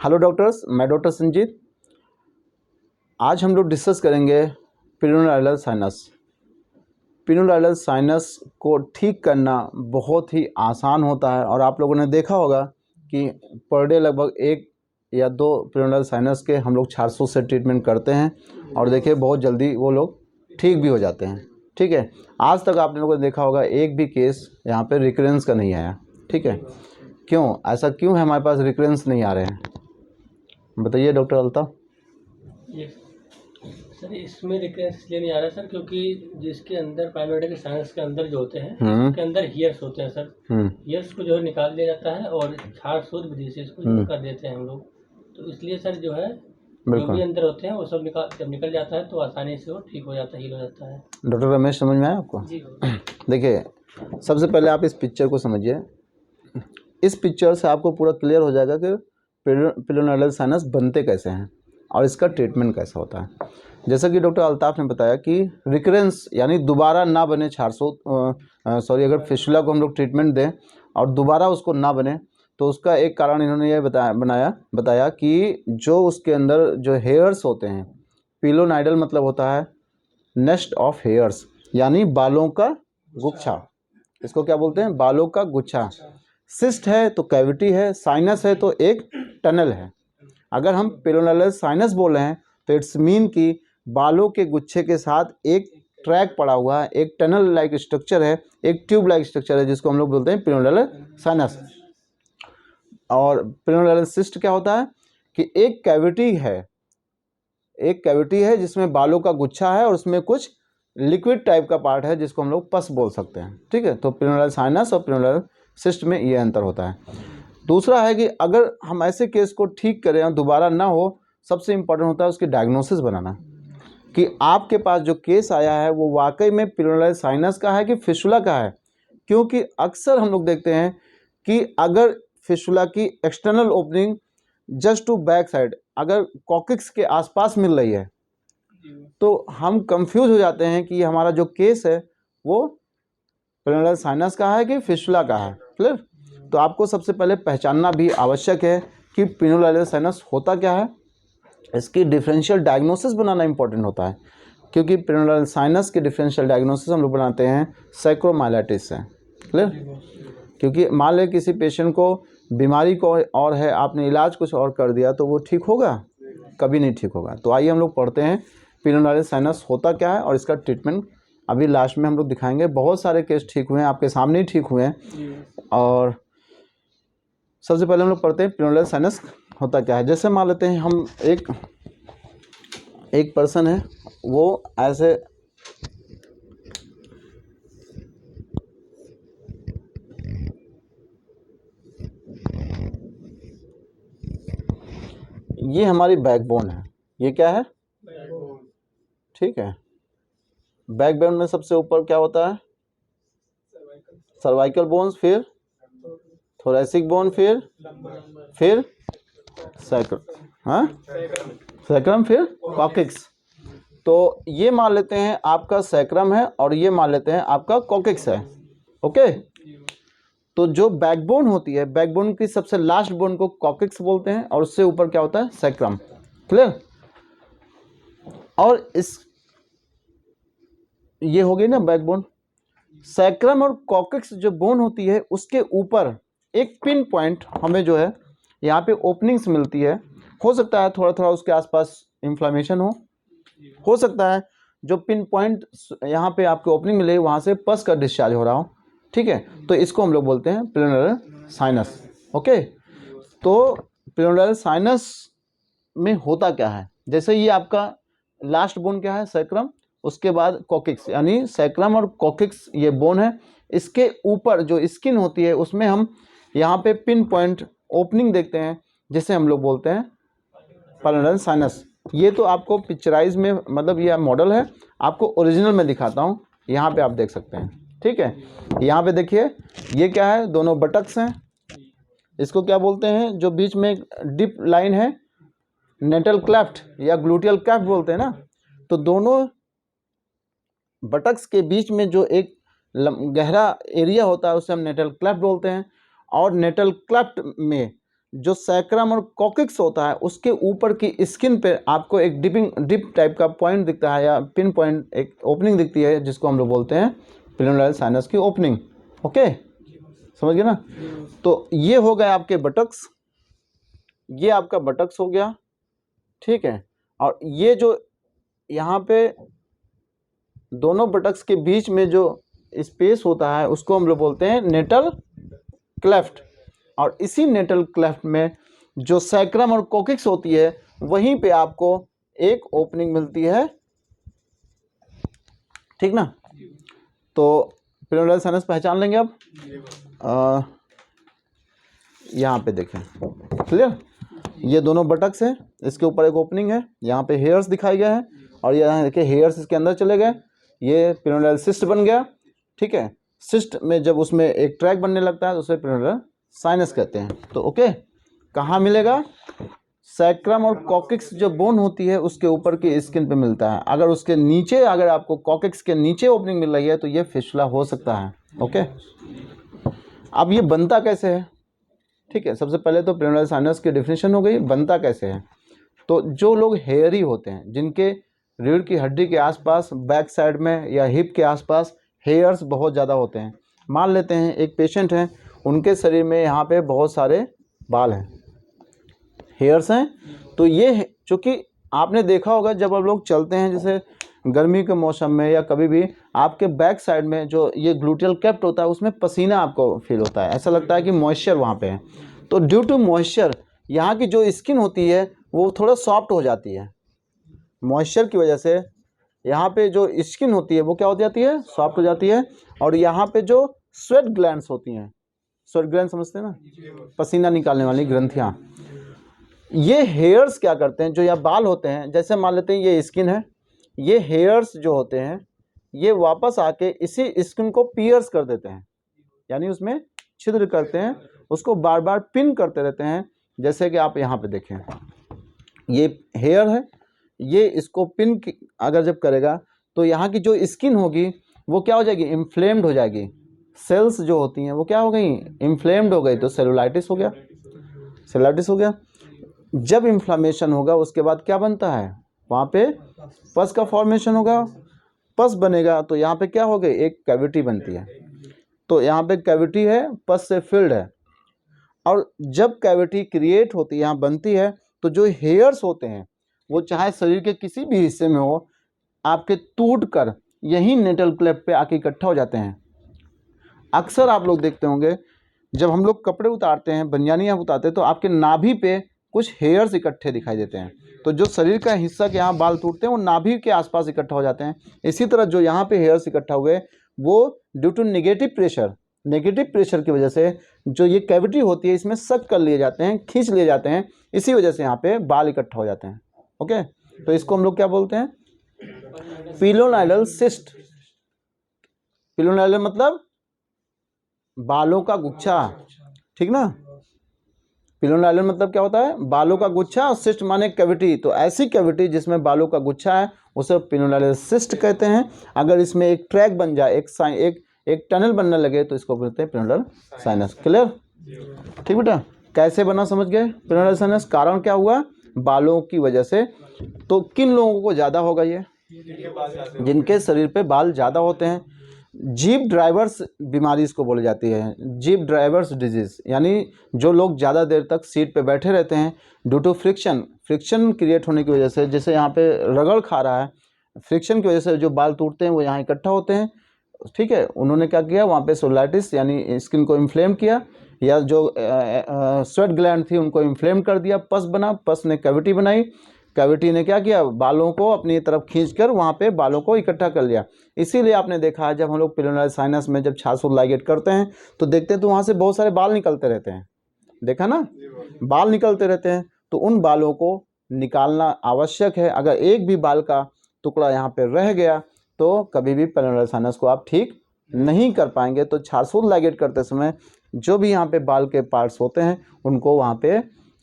Hello doctors, मैं doctor Sanjeet. आज हम लोग डिस्कस करेंगे पिनोलाइडल साइनस। पिनोलाइडल साइनस को ठीक करना बहुत ही आसान होता है और आप लोगों ने देखा होगा कि पर डे लगभग 1 या 2 पिनोलाइडल साइनस के हम लोग 400 से ट्रीटमेंट करते हैं और देखिए बहुत जल्दी वो लोग ठीक भी हो जाते हैं। ठीक है, आज तक आप लोगों ने देखा होगा एक भी केस यहाँ पे रिकरेंस का नहीं आया। ठीक है, क्यों ऐसा क्यों है, हमारे पास रिकरेंस नहीं आ रहे हैं, बताइए डॉक्टर अल्ताफ। ये सर इसमें रिकरेंस इसलिए नहीं आ रहा सर क्योंकि जिसके अंदर पाइलोमेट्रिक साइंस के अंदर जो होते हैं उसके अंदर हियर्स होते हैं सर। हियर्स को जो है निकाल दिया जाता है और छाड़ शोध विधि से इसको जो कर देते हैं हम लोग। तो इसलिए सर जो है जो भी अंदर होते हैं वो सब जब निकल जाता है तो आसानी से वो ठीक हो जाता है, हील हो जाता है। डॉक्टर रमेश, समझ में आया आपको? जी देखिए, सबसे पहले आप इस पिक्चर को समझिए। इस पिक्चर से आपको पूरा क्लियर हो जाएगा कि पिनोलाइडल साइनस बनते कैसे हैं और इसका ट्रीटमेंट कैसा होता है। जैसा कि डॉक्टर अल्ताफ ने बताया कि रिकरेंस यानी दोबारा ना बने 400 अगर फिशुला को हम लोग ट्रीटमेंट दें और दोबारा उसको ना बने तो उसका एक कारण इन्होंने ये बताया कि जो उसके अंदर जो हेयर्स होते हैं, पिलोनाइडल मतलब होता है नेस्ट ऑफ हेयर्स, यानी बालों का गुच्छा। इसको क्या बोलते हैं? बालों का गुच्छा। सिस्ट है तो कैविटी है, साइनस है तो एक टनल है। अगर हम पिलोनाइडल साइनस बोल रहे हैं तो इट्स मीन कि बालों के गुच्छे के साथ एक ट्रैक पड़ा हुआ है, एक टनल लाइक स्ट्रक्चर है, एक ट्यूब लाइक स्ट्रक्चर है, जिसको हम लोग बोलते हैं पिलोनाइडल साइनस। और पिलोनाइडल सिस्ट क्या होता है कि एक कैविटी है जिसमें बालों का गुच्छा है और उसमें कुछ लिक्विड टाइप का पार्ट है जिसको हम लोग पस बोल सकते हैं। ठीक है, तो पिलोनाइडल साइनस और पिलोनाइडल सिस्ट में ये अंतर होता है। दूसरा है कि अगर हम ऐसे केस को ठीक करें और दोबारा ना हो, सबसे इम्पोर्टेंट होता है उसकी डायग्नोसिस बनाना कि आपके पास जो केस आया है वो वाकई में पिलोनाइडल साइनस का है कि फिशुला का है। क्योंकि अक्सर हम लोग देखते हैं कि अगर फिशुला की external opening just to back side अगर कॉकिक्स के आसपास मिल रही है तो हम कंफ्यूज हो जाते हैं कि हमारा जो केस है वो पिलोनाइडल साइनस का है कि फिशुला का है। क्लियर? तो आपको सबसे पहले पहचानना भी आवश्यक है कि पिनोलाइडल साइनस होता क्या है, इसकी डिफरेंशियल डायग्नोसिस बनाना इंपॉर्टेंट होता है। क्योंकि पिनोलाइडल साइनस की डिफरेंशियल डायग्नोसिस हम लोग बनाते हैं सैक्रोमाइलाइटिस से। क्लियर? क्योंकि मान लें किसी पेशेंट को बीमारी को और है, आपने इलाज कुछ और कर दिया तो वो ठीक होगा? कभी नहीं ठीक होगा। तो आइए हम लोग पढ़ते हैं पिनोलाइडल साइनस होता क्या है और इसका ट्रीटमेंट अभी लास्ट में हम लोग दिखाएंगे। बहुत सारे केस ठीक हुए हैं, आपके सामने ही ठीक हुए हैं। और सबसे पहले हम लोग पढ़ते हैं पिनोलाइडल साइनस होता क्या है। जैसे मान लेते हैं हम एक पर्सन है, वो ऐसे ये हमारी बैकबोन है। ये क्या है? ठीक है, बैकबोन में सबसे ऊपर क्या होता है? सर्वाइकल बोन्स, फिर थोरैसिक बोन, फिर सैक्रम, फिर कॉकिक्स। तो ये मान लेते हैं आपका सैक्रम है और ये मान लेते हैं आपका कॉकिक्स है। ओके, तो जो बैकबोन होती है, बैकबोन की सबसे लास्ट बोन को कॉकिक्स बोलते हैं और उससे ऊपर क्या होता है? सैक्रम। क्लियर? और ये हो गई ना बैकबोन। सैक्रम और कॉकिक्स जो बोन होती है उसके ऊपर एक पिन पॉइंट हमें जो है यहाँ पे ओपनिंग्स मिलती है। हो सकता है थोड़ा थोड़ा उसके आसपास इन्फ्लामेशन हो सकता है जो पिन पॉइंट यहाँ पे आपको ओपनिंग मिले वहाँ से पस का डिस्चार्ज हो रहा हो। ठीक है, तो इसको हम लोग बोलते हैं पिलोनाइडल साइनस। ओके, तो पिलोनाइडल साइनस में होता क्या है? जैसे ये आपका लास्ट बोन क्या है? सैक्रम, उसके बाद कॉकिक्स, यानी सैक्रम और कॉकिक्स ये बोन है। इसके ऊपर जो स्किन होती है उसमें हम यहाँ पे पिन पॉइंट ओपनिंग देखते हैं जिसे हम लोग बोलते हैं पिलोनाइडल साइनस। ये तो आपको पिक्चराइज में, मतलब ये मॉडल है, आपको ओरिजिनल में दिखाता हूँ। यहाँ पे आप देख सकते हैं। ठीक है, यहाँ पे देखिए ये क्या है? दोनों बटक्स हैं। इसको क्या बोलते हैं? जो बीच में डिप लाइन है, नेटल क्लेफ्ट या ग्लूटियल क्लेफ्ट बोलते हैं ना। तो दोनों बटक्स के बीच में जो एक गहरा एरिया होता है उसे हम नेटल क्लेफ्ट बोलते हैं। और नेटल क्लेफ्ट में जो सैक्रम और कॉकिक्स होता है उसके ऊपर की स्किन पे आपको एक डिप टाइप का पॉइंट दिखता है या पिन पॉइंट, एक ओपनिंग दिखती है जिसको हम लोग बोलते हैं पेरिनोडाइल साइनस की ओपनिंग। ओके, समझ गए ना। तो ये हो गया आपके बटक्स, ये आपका बटक्स हो गया, ठीक है। और ये जो यहाँ पे दोनों बटक्स के बीच में जो स्पेस होता है उसको हम लोग बोलते हैं नेटल क्लेफ्ट। और इसी नेटल क्लेफ्ट में जो सैक्रम और कोकिक्स होती है वहीं पे आपको एक ओपनिंग मिलती है, ठीक ना। तो पेरिनोडाइल साइनस पहचान लेंगे अब। यहाँ पे देखें, क्लियर, ये दोनों बटक्स हैं, इसके ऊपर एक ओपनिंग है, यहाँ पे हेयर्स दिखाए गए हैं और यहाँ देखिए हेयर्स इसके अंदर चले गए, ये पेरिनोडाइल सिस्ट बन गया, ठीक है। सिस्ट में जब उसमें एक ट्रैक बनने लगता है तो उसे पेरिनोडाइल साइनस कहते हैं। तो ओके, कहाँ मिलेगा, सैक्रम और कॉकिक्स जो बोन होती है उसके ऊपर की स्किन पे मिलता है। अगर उसके नीचे, अगर आपको कॉकिक्स के नीचे ओपनिंग मिल रही है तो ये फिस्टुला हो सकता है। ओके, अब ये बनता कैसे है, ठीक है। सबसे पहले तो पेरिनोडाइल साइनस की डेफिनेशन हो गई, बनता कैसे है। तो जो लोग हेयरी होते हैं, जिनके रीढ़ की हड्डी के आसपास, बैक साइड में या हिप के आसपास हेयर्स बहुत ज़्यादा होते हैं। मान लेते हैं एक पेशेंट हैं, उनके शरीर में यहाँ पे बहुत सारे बाल हैं, हेयर्स हैं। तो ये चूँकि आपने देखा होगा जब आप लोग चलते हैं, जैसे गर्मी के मौसम में या कभी भी, आपके बैक साइड में जो ये ग्लूटियल कैप्ट होता है उसमें पसीना आपको फील होता है, ऐसा लगता है कि मॉइस्चर वहाँ पे है। तो ड्यू टू मॉइस्चर यहाँ की जो स्किन होती है वो थोड़ा सॉफ्ट हो जाती है, मॉइस्चर की वजह से यहाँ पे जो स्किन होती है वो क्या हो जाती है, सॉफ्ट हो जाती है। और यहाँ पे जो स्वेट ग्लैंड्स होती हैं, स्वेट ग्लैंड समझते हैं ना, पसीना निकालने वाली ग्रंथियाँ, ये हेयर्स क्या करते हैं, जो यहाँ बाल होते हैं, जैसे मान लेते हैं ये स्किन है, ये हेयर्स जो होते हैं ये वापस आके इसी स्किन को पियर्स कर देते हैं, यानी उसमें छिद्र करते हैं, उसको बार बार पिन करते रहते हैं। जैसे कि आप यहाँ पे देखें, ये हेयर है, ये इसको पिन अगर जब करेगा तो यहाँ की जो स्किन होगी वो क्या हो जाएगी, इन्फ्लेम्ड हो जाएगी। सेल्स जो होती हैं वो क्या हो गई, इन्फ्लेम्ड हो गई, तो सेलुलाइटिस हो गया, सेलुलाइटिस हो गया। जब इन्फ्लामेशन होगा उसके बाद क्या बनता है, वहाँ पे पस का फॉर्मेशन होगा, पस बनेगा तो यहाँ पे क्या हो गई, एक कैविटी बनती है। तो यहाँ पे कैविटी है, पस से फिल्ड है, और जब कैविटी क्रिएट होती है, यहाँ बनती है, तो जो हेयर्स होते हैं वो चाहे शरीर के किसी भी हिस्से में हो, आपके टूट कर यहीं नेटल क्लेफ्ट पे आके इकट्ठा हो जाते हैं। अक्सर आप लोग देखते होंगे जब हम लोग कपड़े उतारते हैं, बनियानियाँ उतारते हैं, तो आपके नाभि पे कुछ हेयर्स इकट्ठे दिखाई देते हैं। तो जो शरीर का हिस्सा के यहाँ बाल टूटते हैं वो नाभि के आसपास इकट्ठा हो जाते हैं। इसी तरह जो यहाँ पे हेयर्स इकट्ठा हुए वो ड्यू टू नेगेटिव प्रेशर की वजह से जो ये कैविटी होती है इसमें सक कर लिए जाते हैं, खींच लिए जाते हैं, इसी वजह से यहाँ पे बाल इकट्ठा हो जाते हैं। ओके, तो इसको हम लोग क्या बोलते हैं, पिलोनाइडल सिस्ट। पिलोनाइडल मतलब बालों का गुच्छा, ठीक ना। पिलोनाइडल मतलब क्या होता है, बालों का गुच्छा, और सिस्ट माने कैविटी। तो ऐसी कैविटी जिसमें बालों का गुच्छा है उसे पिलोनाइडल सिस्ट कहते हैं। अगर इसमें एक ट्रैक बन जाए, एक टनल बनने लगे तो इसको बोलते हैं पेरिनोडाइल साइनस। क्लियर, ठीक बेटा, कैसे बना समझ गए पेरिनोडाइल साइनस, कारण क्या हुआ, बालों की वजह से। तो किन लोगों को ज़्यादा होगा ये, जिनके शरीर पे बाल ज़्यादा होते हैं। जीप ड्राइवर्स बीमारी इसको बोली जाती है, जीप ड्राइवर्स डिजीज़, यानी जो लोग ज़्यादा देर तक सीट पे बैठे रहते हैं ड्यू टू फ्रिक्शन क्रिएट होने की वजह से, जैसे यहाँ पे रगड़ खा रहा है, फ्रिक्शन की वजह से जो बाल टूटते हैं वो यहाँ इकट्ठा होते हैं, ठीक है। उन्होंने क्या किया, वहाँ पे सोलाइटिस यानी स्किन को इन्फ्लेम किया, या जो स्वेट ग्लैंड थी उनको इन्फ्लेम कर दिया, पस बना, पस ने कैविटी बनाई, कैविटी ने क्या किया, बालों को अपनी तरफ खींचकर वहाँ पे बालों को इकट्ठा कर लिया। इसीलिए आपने देखा है जब हम लोग पेरिनोडाइल साइनस में जब छाछ लाइगेट करते हैं तो देखते हैं तो वहाँ से बहुत सारे बाल निकलते रहते हैं, देखा ना, बाल निकलते रहते हैं। तो उन बालों को निकालना आवश्यक है। अगर एक भी बाल का टुकड़ा यहाँ पे रह गया तो कभी भी पेरिनोडाइल साइनस को आप ठीक नहीं कर पाएंगे। तो छाछ लाइगेट करते समय जो भी यहाँ पे बाल के पार्ट्स होते हैं उनको वहाँ पे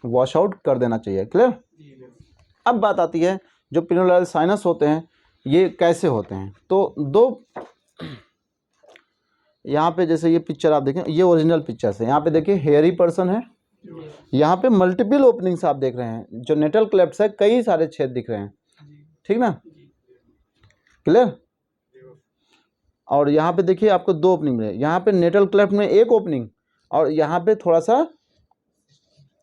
वॉश आउट कर देना चाहिए। क्लियर। अब बात आती है जो पेरिनोडाइल साइनस होते हैं ये कैसे होते हैं। तो दो यहाँ पे जैसे ये पिक्चर आप देखें, ये ओरिजिनल पिक्चर है। यहाँ पे देखिए हेयरी पर्सन है, यहाँ पे मल्टीपल ओपनिंग्स आप देख रहे हैं, जो नेटल क्लेफ्ट है कई सारे छेद दिख रहे हैं, ठीक ना, क्लियर। और यहाँ पे देखिए आपको 2 ओपनिंग मिले, यहाँ पे नेटल क्लेफ्ट में 1 ओपनिंग और यहाँ पे थोड़ा सा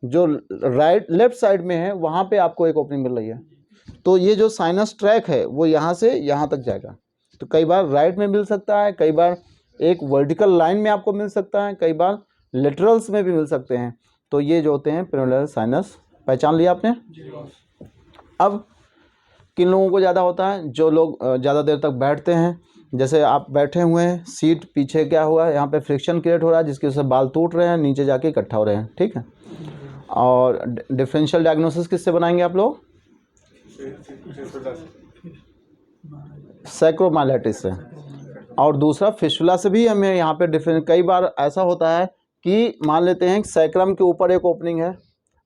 जो राइट लेफ्ट साइड में है वहाँ पे आपको 1 ओपनिंग मिल रही है। तो ये जो साइनस ट्रैक है वो यहाँ से यहाँ तक जाएगा। तो कई बार राइट में मिल सकता है, कई बार एक वर्टिकल लाइन में आपको मिल सकता है, कई बार लेटरल्स में भी मिल सकते हैं। तो ये जो होते हैं पेरिनेल साइनस, पहचान लिया आपने। अब किन लोगों को ज़्यादा होता है, जो लोग ज़्यादा देर तक बैठते हैं, जैसे आप बैठे हुए हैं, सीट पीछे क्या हुआ है, यहाँ पे फ्रिक्शन क्रिएट हो रहा है जिसकी वजह से बाल टूट रहे हैं, नीचे जाके इकट्ठा हो रहे हैं, ठीक है। और डिफरेंशियल डायग्नोसिस किससे बनाएंगे आप लोग, सैक्रोमाइलेटिस से। और दूसरा फिस्टुला से भी हमें यहाँ पे डिफरेंट, कई बार ऐसा होता है कि मान लेते हैं सैक्रम के ऊपर 1 ओपनिंग है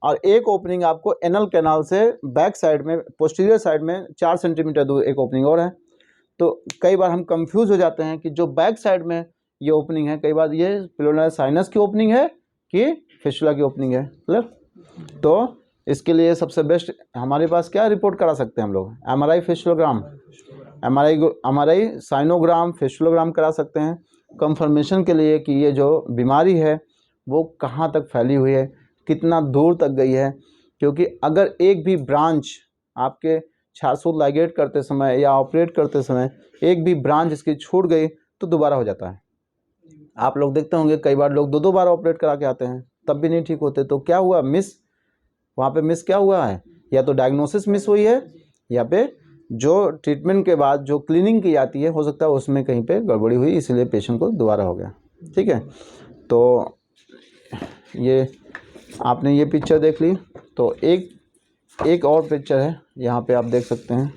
और 1 ओपनिंग आपको एनल कैनाल से बैक साइड में पोस्टीरियर साइड में 4 सेंटीमीटर दूर 1 ओपनिंग और है। तो कई बार हम कंफ्यूज हो जाते हैं कि जो बैक साइड में ये ओपनिंग है, कई बार ये पेरिनेल साइनस की ओपनिंग है कि फिस्टुला की ओपनिंग है, क्लियर। तो इसके लिए सबसे बेस्ट हमारे पास क्या रिपोर्ट करा सकते हैं हम लोग, एमआरआई फिस्टुलोग्राम, एमआरआई साइनोग्राम, फिस्टुलोग्राम करा सकते हैं कंफर्मेशन के लिए कि ये जो बीमारी है वो कहाँ तक फैली हुई है, कितना दूर तक गई है। क्योंकि अगर एक भी ब्रांच आपके छारसूत लाइगेट करते समय या ऑपरेट करते समय एक भी ब्रांच इसकी छूट गई तो दोबारा हो जाता है। आप लोग देखते होंगे कई बार लोग 2-2 बार ऑपरेट करा के आते हैं तब भी नहीं ठीक होते। तो क्या हुआ, मिस, वहाँ पे मिस क्या हुआ है, या तो डायग्नोसिस मिस हुई है या पे जो ट्रीटमेंट के बाद जो क्लीनिंग की जाती है हो सकता है उसमें कहीं पे गड़बड़ी हुई, इसलिए पेशेंट को दोबारा हो गया, ठीक है। तो ये आपने ये पिक्चर देख ली। तो एक और पिक्चर है यहाँ पे आप देख सकते हैं,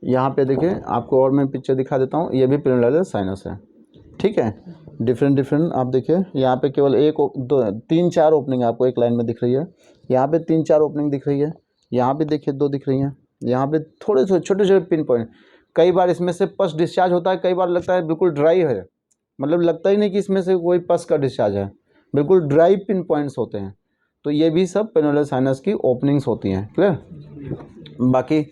यहाँ पे देखिए आपको और मैं पिक्चर दिखा देता हूँ, ये भी पेरिनेल साइनस है, ठीक है। डिफरेंट आप देखिए यहाँ पे केवल 1 2 3 4 ओपनिंग आपको एक लाइन में दिख रही है, यहाँ पे 3 4 ओपनिंग दिख रही है, यहाँ पे देखिए 2 दिख रही हैं, यहाँ पे थोड़े से छोटे छोटे पिन पॉइंट। कई बार इसमें से पस डिस्चार्ज होता है, कई बार लगता है बिल्कुल ड्राई है, मतलब लगता ही नहीं कि इसमें से कोई पस का डिस्चार्ज है, बिल्कुल ड्राई पिन पॉइंट्स होते हैं। तो ये भी सब पेरिनेल साइनस की ओपनिंग्स होती हैं, क्लियर। बाकी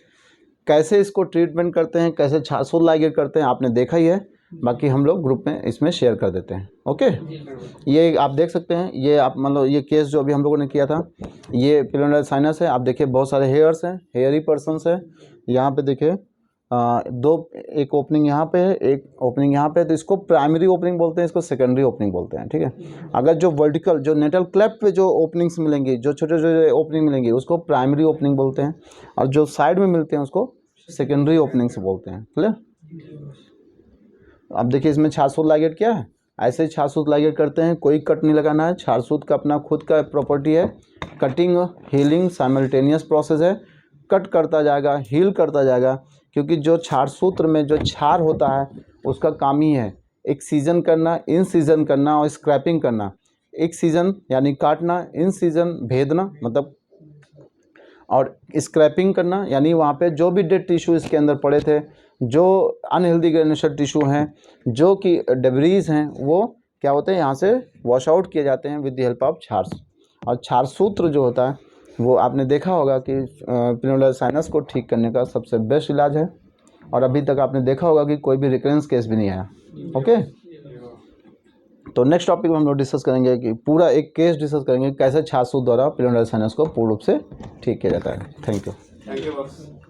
कैसे इसको ट्रीटमेंट करते हैं, कैसे छारसूत लाइगेट करते हैं आपने देखा ही है, बाकी हम लोग ग्रुप में इसमें शेयर कर देते हैं, ओके। ये आप देख सकते हैं, ये आप मतलब ये केस जो अभी हम लोगों ने किया था ये पेरिनेल साइनस है। आप देखिए बहुत सारे हेयर्स हैं, हेयरी पर्सन्स है। यहाँ पे देखिए 1 ओपनिंग यहाँ पे है, 1 ओपनिंग यहाँ पे है। तो इसको प्राइमरी ओपनिंग बोलते हैं, इसको सेकेंडरी ओपनिंग बोलते हैं, ठीक है। अगर जो वर्टिकल जो नेटल क्लेफ्ट पे जो ओपनिंग्स मिलेंगी, जो छोटे छोटे ओपनिंग मिलेंगी उसको प्राइमरी ओपनिंग बोलते हैं, और जो साइड में मिलते हैं उसको सेकेंडरी ओपनिंग्स बोलते हैं, क्लियर। अब देखिए इसमें छारसूत लाइगेट क्या है, ऐसे ही छारसूत लाइगेट करते हैं, कोई कट नहीं लगाना है। छारसूत का अपना खुद का प्रॉपर्टी है, कटिंग हीलिंग साइमल्टेनियस प्रोसेस है, कट करता जाएगा, हील करता जाएगा। क्योंकि जो छारसूत्र में जो छार होता है उसका काम ही है एक्सीजन करना, इंसीजन करना और स्क्रैपिंग करना। एक्सीजन यानी काटना, इंसीजन भेदना मतलब, और स्क्रैपिंग करना यानी वहाँ पे जो भी डेड टिश्यू इसके अंदर पड़े थे, जो अनहेल्दी ग्रेनुलर टिश्यू हैं, जो कि डेब्रीज हैं, वो क्या होते हैं यहाँ से वॉश आउट किए जाते हैं विद द हेल्प ऑफ छार्स। और छारसूत्र जो होता है वो आपने देखा होगा कि पेरिनेल साइनस को ठीक करने का सबसे बेस्ट इलाज है, और अभी तक आपने देखा होगा कि कोई भी रिकरेंस केस भी नहीं आया, ओके। तो नेक्स्ट टॉपिक में हम लोग डिस्कस करेंगे कि पूरा एक केस डिस्कस करेंगे कैसे छारसूत्र द्वारा पेरिनेल साइनस को पूर्ण रूप से ठीक किया जाता है। Thank you.